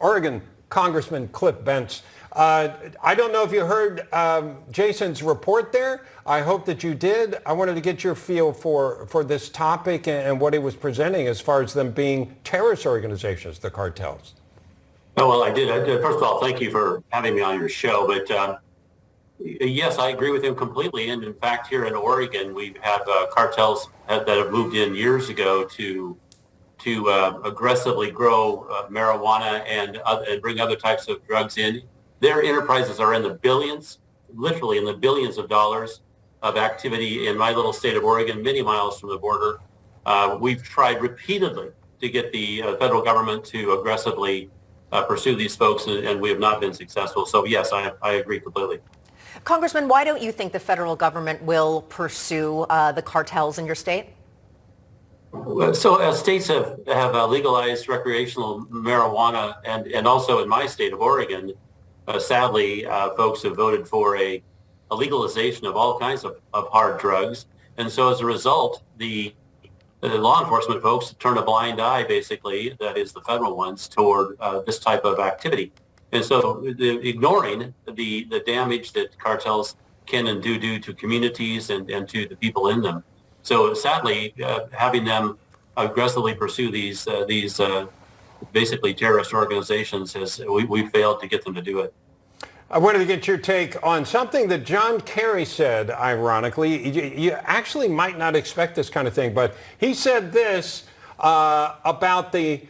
Oregon Congressman Cliff Bentz. I don't know if you heard Jason's report there. I hope that you did. I wanted to get your feel for this topic and what he was presenting as far as them being terrorist organizations, the cartels. Oh, well, I did. First of all, thank you for having me on your show. But yes, I agree with him completely. And in fact, here in Oregon, we have cartels that have moved in years ago to aggressively grow marijuana and bring other types of drugs in. Their enterprises are in the billions, literally in the billions of dollars of activity in my little state of Oregon, many miles from the border. We've tried repeatedly to get the federal government to aggressively pursue these folks, and we have not been successful. So yes, I agree completely. Congressman, why don't you think the federal government will pursue the cartels in your state? So states have legalized recreational marijuana, and also in my state of Oregon, sadly, folks have voted for a legalization of all kinds of hard drugs. And so as a result, the law enforcement folks turn a blind eye, basically, that is the federal ones, toward this type of activity. And so ignoring the damage that cartels can and do to communities and to the people in them. So sadly, having them aggressively pursue these basically terrorist organizations, we failed to get them to do it. I wanted to get your take on something that John Kerry said, ironically. You actually might not expect this kind of thing, but he said this about the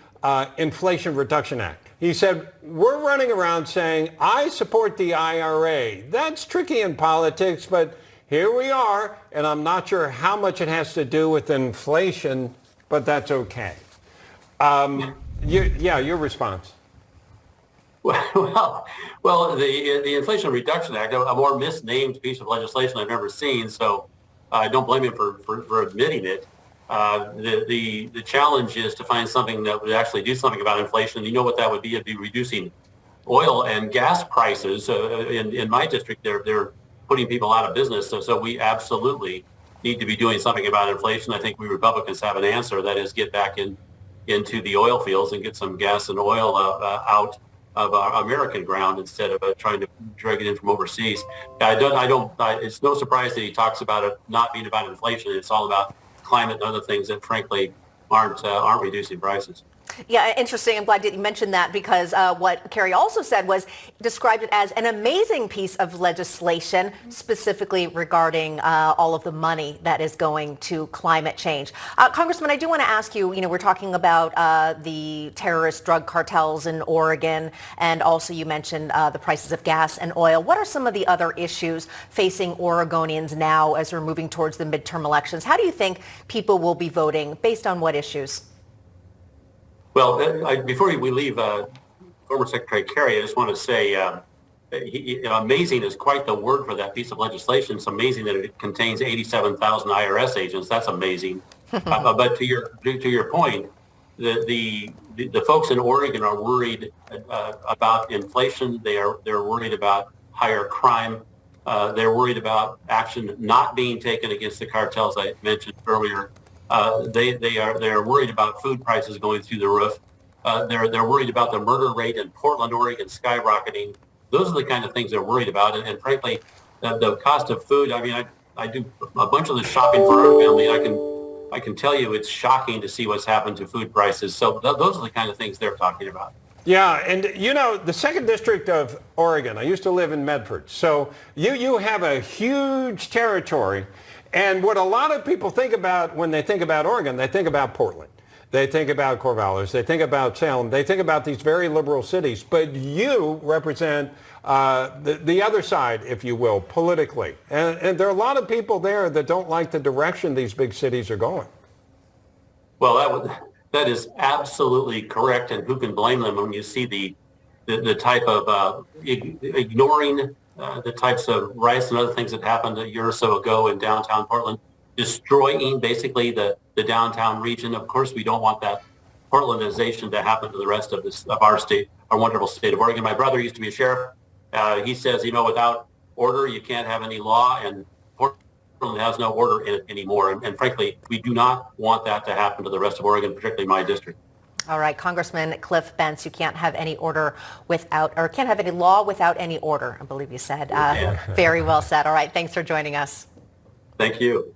Inflation Reduction Act. He said, we're running around saying, I support the IRA. That's tricky in politics, but here we are, and I'm not sure how much it has to do with inflation, but that's okay. Your response. Well, the Inflation Reduction Act, a more misnamed piece of legislation I've ever seen, so I don't blame him for admitting it. The challenge is to find something that would actually do something about inflation. You know what that would be? It'd be reducing oil and gas prices. In my district, they're putting people out of business. So we absolutely need to be doing something about inflation. I think we Republicans have an answer. That is, get back into the oil fields and get some gas and oil out of our American ground instead of trying to drag it in from overseas. It's no surprise that he talks about it not being about inflation. It's all about climate and other things that frankly aren't reducing prices. Yeah, interesting. I'm glad that you mentioned that, because what Kerry also said was described it as an amazing piece of legislation, specifically regarding all of the money that is going to climate change. Congressman, I do want to ask you, we're talking about the terrorist drug cartels in Oregon, and also you mentioned the prices of gas and oil. What are some of the other issues facing Oregonians now as we're moving towards the midterm elections? How do you think people will be voting? Based on what issues? Well, before we leave former Secretary Kerry, I just want to say amazing is quite the word for that piece of legislation. It's amazing that it contains 87,000 IRS agents. That's amazing. But to your point, the folks in Oregon are worried about inflation. They're worried about higher crime. They're worried about action not being taken against the cartels I mentioned earlier. They're worried about food prices going through the roof. They're worried about the murder rate in Portland, Oregon skyrocketing. Those are the kind of things they're worried about. And frankly, the cost of food. I mean, I do a bunch of the shopping for our family. I can tell you it's shocking to see what's happened to food prices. So those are the kind of things they're talking about. Yeah, and the 2nd District of Oregon, I used to live in Medford. So you have a huge territory. And what a lot of people think about when they think about Oregon, they think about Portland. They think about Corvallis. They think about Salem. They think about these very liberal cities. But you represent the other side, if you will, politically. And there are a lot of people there that don't like the direction these big cities are going. Well, that is absolutely correct. And who can blame them when you see the type of ignoring the types of riots and other things that happened a year or so ago in downtown Portland, destroying basically the downtown region. Of course, we don't want that Portlandization to happen to the rest of our state, our wonderful state of Oregon. My brother used to be a sheriff. He says, without order, you can't have any law, and Portland has no order in it anymore. And frankly, we do not want that to happen to the rest of Oregon, particularly my district. All right, Congressman Cliff Bentz, you can't have any order without, or can't have any law without any order, I believe you said. Very well said. All right, thanks for joining us. Thank you.